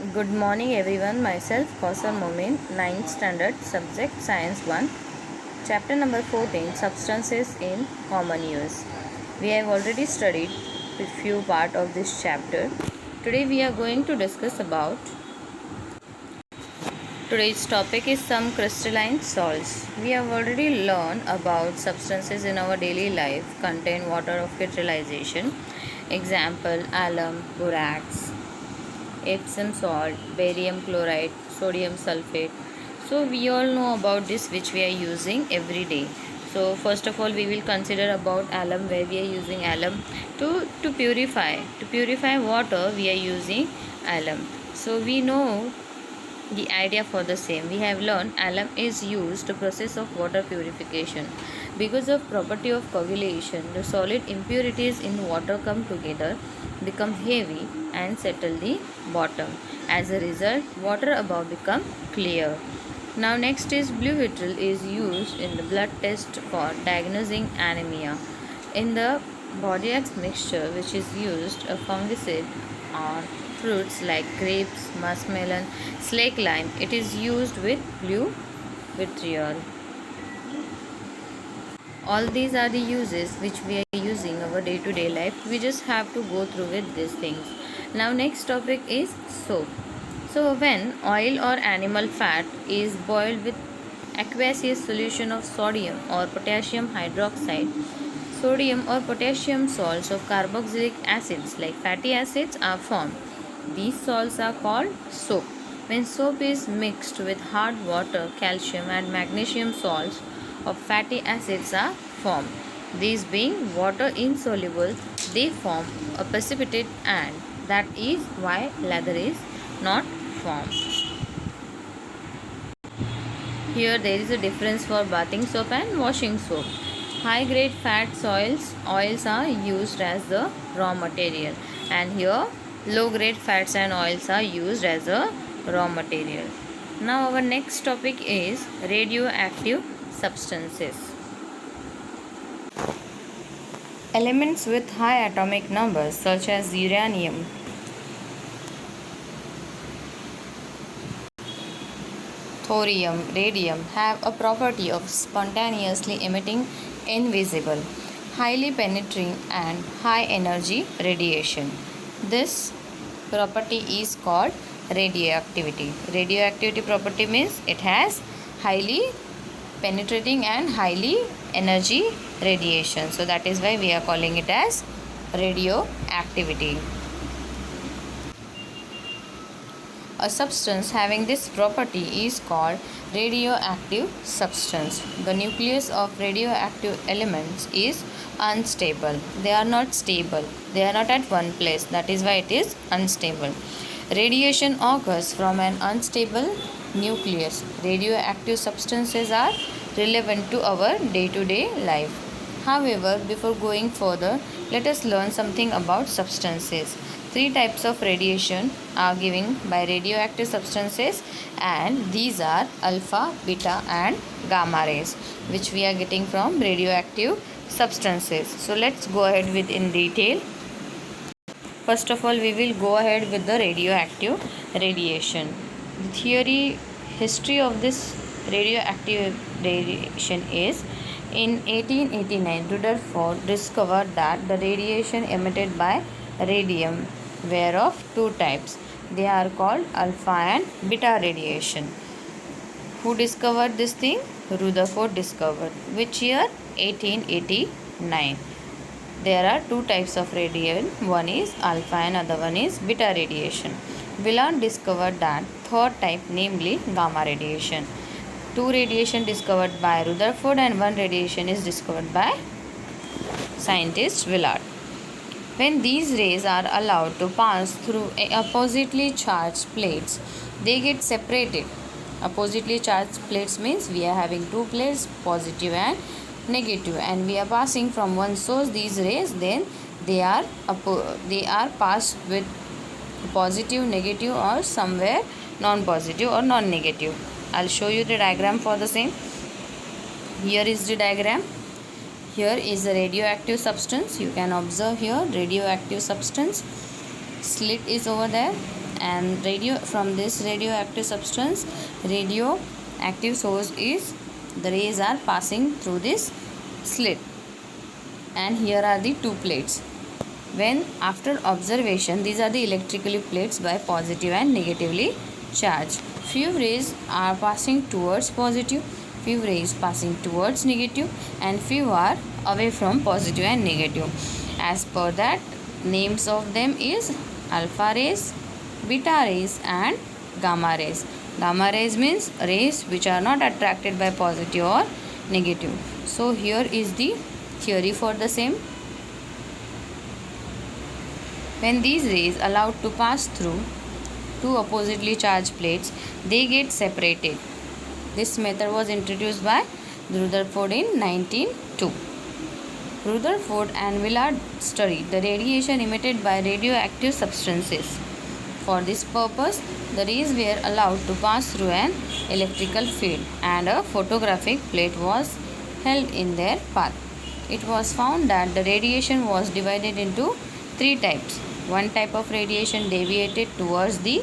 Good morning everyone. Myself Kausar Momin, 9th standard, subject Science 1, chapter number 14, Substances in Common Use. We have already studied a few part of this chapter. Today we are going to discuss about today's topic is some crystalline salts. We have already learned about substances in our daily life contain water of crystallization. Example: alum, borax, Epsom salt, barium chloride, sodium sulfate. So we all know about this which we are using every day. So first of all we will consider about alum, where we are using alum to purify water. We are using alum. So we know the idea for the same. We have learned alum is used to process of water purification. Because of property of coagulation, the solid impurities in water come together, become heavy and settle the bottom. As a result, water above become clear. Now next is blue vitriol is used in the blood test for diagnosing anemia. In the Bodiax mixture which is used, a fungicide or fruits like grapes, muskmelon, slake lime, it is used with blue vitriol. All these are the uses which we are using our day-to-day life. We just have to go through with these things. Now next topic is soap. So when oil or animal fat is boiled with aqueous solution of sodium or potassium hydroxide, sodium or potassium salts of carboxylic acids like fatty acids are formed. These salts are called soap. When soap is mixed with hard water, calcium and magnesium salts of fatty acids are formed. These being water insoluble, they form a precipitate, and that is why lather is not formed. Here there is a difference for bathing soap and washing soap. High grade fats oils are used as the raw material, and here low grade fats and oils are used as a raw material. Now our next topic is radioactive substances. Elements with high atomic numbers such as uranium, thorium, radium have a property of spontaneously emitting invisible, highly penetrating and high energy radiation. This property is called radioactivity. Radioactivity property means it has highly penetrating and highly energy radiation. So that is why we are calling it as radioactivity. A substance having this property is called radioactive substance. The nucleus of radioactive elements is unstable. They are not stable. They are not at one place. That is why it is unstable. Radiation occurs from an unstable nucleus. Radioactive substances are relevant to our day-to-day life. However, before going further, let us learn something about substances. Three types of radiation are given by radioactive substances, and these are alpha, beta and gamma rays, which we are getting from radioactive substances. So let's go ahead with in detail. First of all, we will go ahead with the radioactive radiation. The history of this radioactive radiation is: in 1889, Rutherford discovered that the radiation emitted by radium were of two types. They are called alpha and beta radiation. Who discovered this thing? Rutherford discovered. Which year? 1889. There are two types of radiation. One is alpha and other one is beta radiation. Villard discovered that third type, namely gamma radiation. Two radiation discovered by Rutherford and one radiation is discovered by scientist Villard. When these rays are allowed to pass through oppositely charged plates, they get separated. Oppositely charged plates means we are having two plates, positive and negative, and we are passing from one source these rays, then they are passed with positive, negative or somewhere non-positive or non-negative. I'll show you the diagram for the same. Here is the diagram. Here is a radioactive substance. You can observe here radioactive substance. Slit is over there, and from this radioactive substance, radioactive source is the rays are passing through this slit, and here are the two plates. When after observation, these are the electrically plates by positive and negatively charged. Few rays are passing towards positive, few rays passing towards negative, and few are away from positive and negative. As per that, names of them is alpha rays, beta rays and gamma rays. Gamma rays means rays which are not attracted by positive or negative. So here is the theory for the same. When these rays allowed to pass through two oppositely charged plates, they get separated. This method was introduced by Rutherford in 1902. Rutherford and Villard studied the radiation emitted by radioactive substances. For this purpose, the rays were allowed to pass through an electrical field and a photographic plate was held in their path. It was found that the radiation was divided into three types. One type of radiation deviated towards the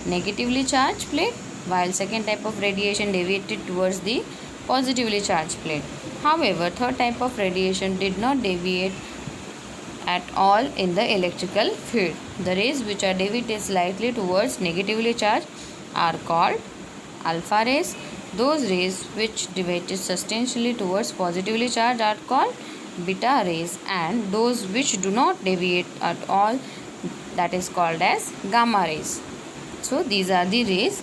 negatively charged plate, while second type of radiation deviated towards the positively charged plate. However, third type of radiation did not deviate at all in the electrical field. The rays which are deviated slightly towards negatively charged are called alpha rays. Those rays which deviated substantially towards positively charged are called beta rays, and those which do not deviate at all, that is called as gamma rays. So these are the rays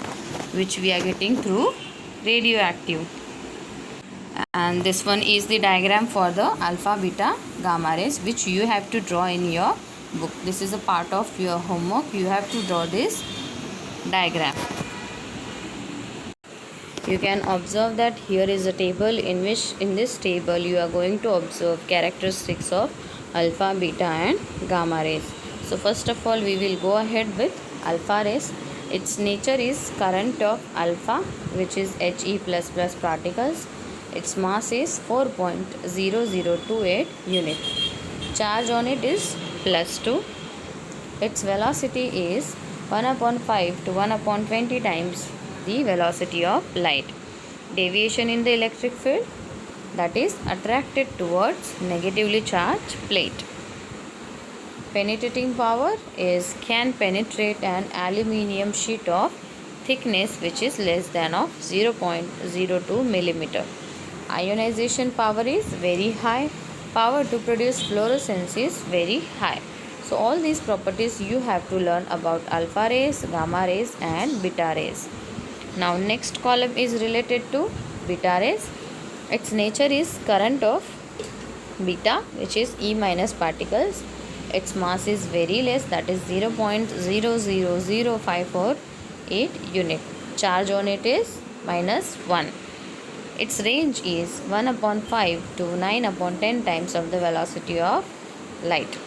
which we are getting through radioactive. And this one is the diagram for the alpha, beta, gamma rays, which you have to draw in your book. This is a part of your homework. You have to draw this diagram. You can observe that here is a table in which in this table you are going to observe characteristics of alpha, beta and gamma rays. So first of all, we will go ahead with alpha rays. Its nature is current of alpha, which is He++ particles. Its mass is 4.0028 unit. Charge on it is +2. Its velocity is 1/5 to 1/20 times the velocity of light. Deviation in the electric field, that is attracted towards negatively charged plate. Penetrating power is can penetrate an aluminium sheet of thickness which is less than of 0.02 millimeter. Ionization power is very high. Power to produce fluorescence is very high. So all these properties you have to learn about alpha rays, gamma rays and beta rays. Now next column is related to beta rays. Its nature is current of beta, which is E- particles. Its mass is very less, that is 0.000548 unit. Charge on it is -1. Its range is 1/5 to 9/10 times of the velocity of light.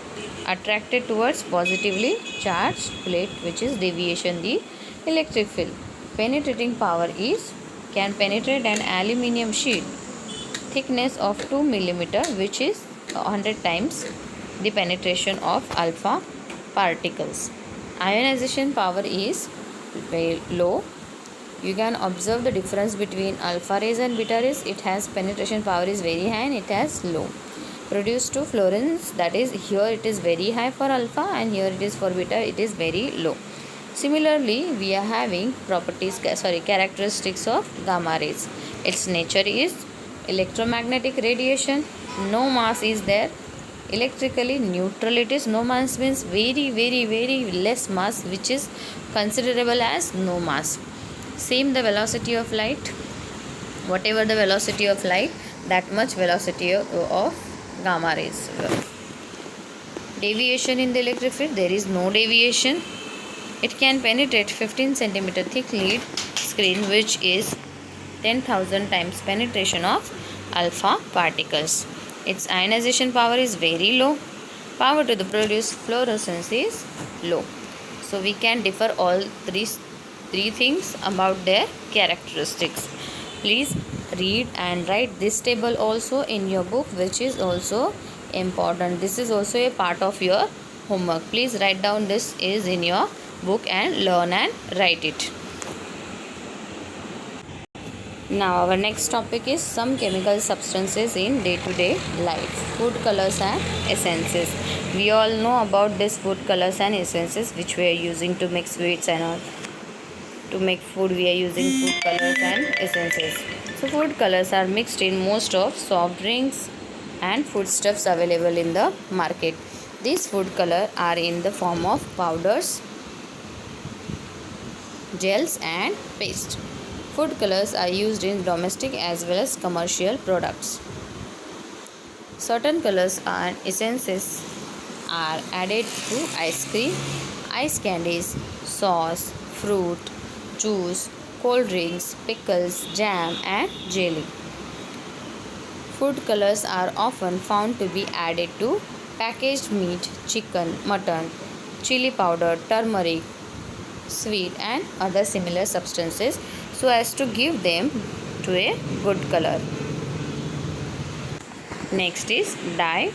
Attracted towards positively charged plate, which is deviation the electric field. Penetrating power is can penetrate an aluminium sheet thickness of 2 millimeter, which is 100 times the penetration of alpha particles. Ionization power is very low. You can observe the difference between alpha rays and beta rays. It has penetration power is very high and it has low. Produced to fluorescence, that is here it is very high for alpha and here it is for beta, it is very low. Similarly, we are having characteristics of gamma rays. Its nature is electromagnetic radiation. No mass is there. Electrically neutral it is. No mass means very less mass, which is considerable as no mass. Same the velocity of light. Whatever the velocity of light, that much velocity of gamma rays. Deviation in the electric field, there is no deviation. It can penetrate 15 cm thick lead screen, which is 10,000 times penetration of alpha particles. Its ionization power is very low. Power to the produce fluorescence is low. So we can differ all three things about their characteristics. Please read and write this table also in your book, which is also important. This is also a part of your homework. Please write down this is in your book and learn and write it. Now our next topic is some chemical substances in day-to-day life. Food colors and essences. We all know about this food colors and essences which we are using to make sweets and all. To make food we are using food colors and essences. So food colors are mixed in most of soft drinks and foodstuffs available in the market. These food colors are in the form of powders, gels and paste. Food colors are used in domestic as well as commercial products. Certain colors and essences are added to ice cream, ice candies, sauce, fruit, juice, cold drinks, pickles, jam and jelly. Food colors are often found to be added to packaged meat, chicken, mutton, chili powder, turmeric, sweet and other similar substances so as to give them to a good color. Next is dye.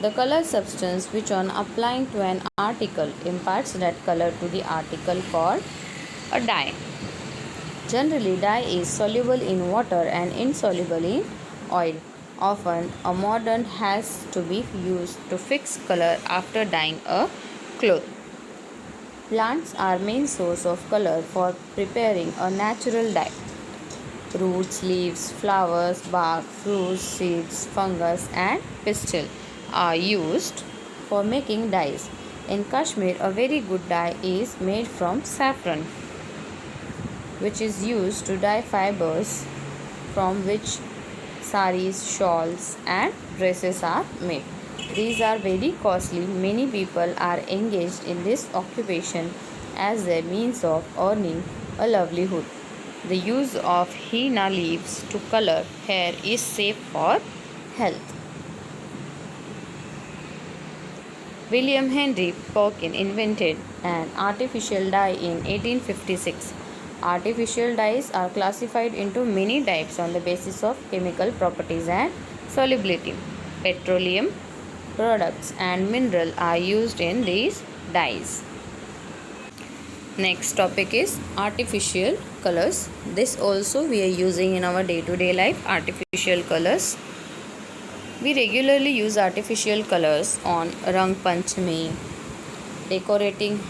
The color substance which on applying to an article imparts that color to the article called a dye. Generally, dye is soluble in water and insoluble in oil. Often, a mordant has to be used to fix color after dyeing a cloth. Plants are main source of color for preparing a natural dye. Roots, leaves, flowers, bark, fruits, seeds, fungus and pistil are used for making dyes. In Kashmir, a very good dye is made from saffron, which is used to dye fibers from which saris, shawls and dresses are made. These are very costly. Many people are engaged in this occupation as their means of earning a livelihood. The use of henna leaves to color hair is safe for health. William Henry Perkin invented an artificial dye in 1856. Artificial dyes are classified into many types on the basis of chemical properties and solubility. Petroleum products and mineral are used in these dyes. Next topic is artificial colors. This also we are using in our day-to-day life, artificial colors. We regularly use artificial colors on Rang Panchami, decorating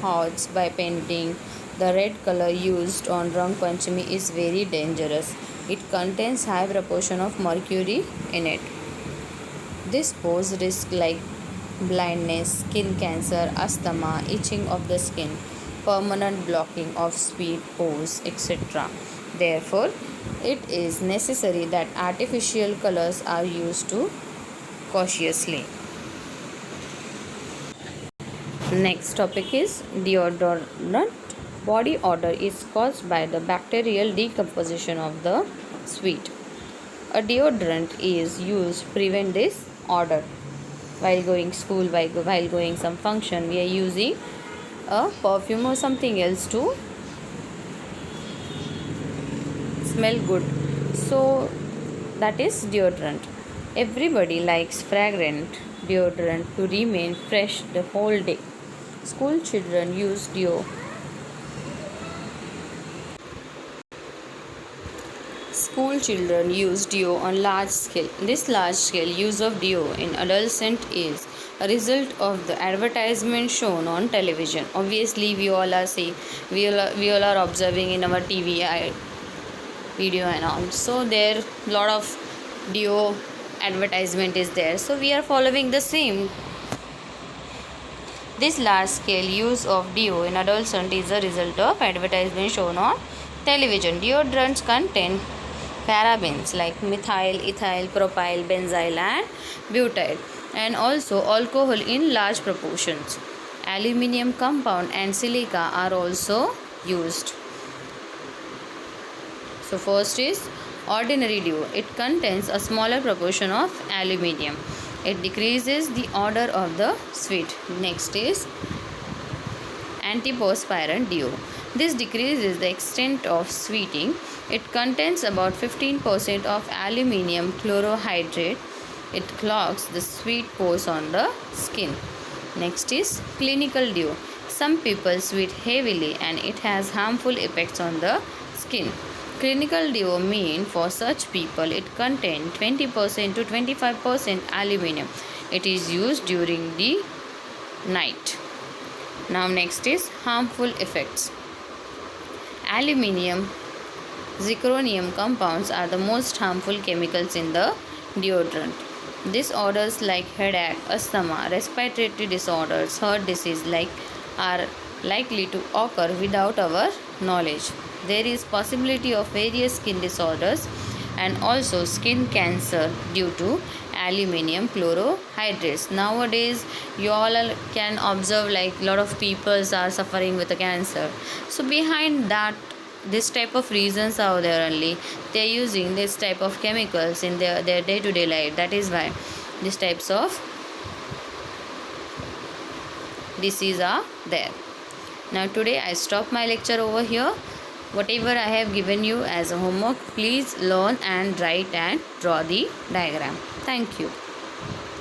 houses by painting. The red color used on Rang Panchami is very dangerous. It contains high proportion of mercury in it. This poses risks like blindness, skin cancer, asthma, itching of the skin, permanent blocking of sweat pores, etc. Therefore, it is necessary that artificial colors are used too cautiously. Next topic is deodorant. Body odor is caused by the bacterial decomposition of the sweat. A deodorant is used to prevent this odor. While going school, while going some function, we are using a perfume or something else to smell good. So that is deodorant. Everybody likes fragrant deodorant to remain fresh the whole day. School children use deo. School children use deo on large scale. This large scale use of deo in adolescent is a result of the advertisement shown on television. Obviously, we all are seeing, we all are observing in our TV video and all. So there lot of deo advertisement is there. So we are following the same. This large scale use of deo in adolescent is a result of advertisement shown on television. Deodorants contain parabens like methyl, ethyl, propyl, benzyl and butyl, and also alcohol in large proportions. Aluminium compound and silica are also used. So first is ordinary deo. It contains a smaller proportion of aluminium. It decreases the odor of the sweat. Next is antiperspirant deo. This decreases the extent of sweating. It contains about 15% of aluminium chlorohydrate. It clogs the sweat pores on the skin. Next is clinical dew. Some people sweat heavily and it has harmful effects on the skin. Clinical dew mean for such people it contains 20% to 25% aluminum. It is used during the night. Now next is harmful effects. Aluminium, zirconium compounds are the most harmful chemicals in the deodorant. Disorders like headache, asthma, respiratory disorders, heart disease are likely to occur without our knowledge. There is possibility of various skin disorders and also skin cancer due to aluminium chlorohydrates. Nowadays you all can observe like lot of people are suffering with the cancer. So behind that this type of reasons are there only. They are using this type of chemicals in their day-to-day life. That is why these types of disease are there. Now today I stop my lecture over here. Whatever I have given you as a homework, please learn and write and draw the diagram. Thank you.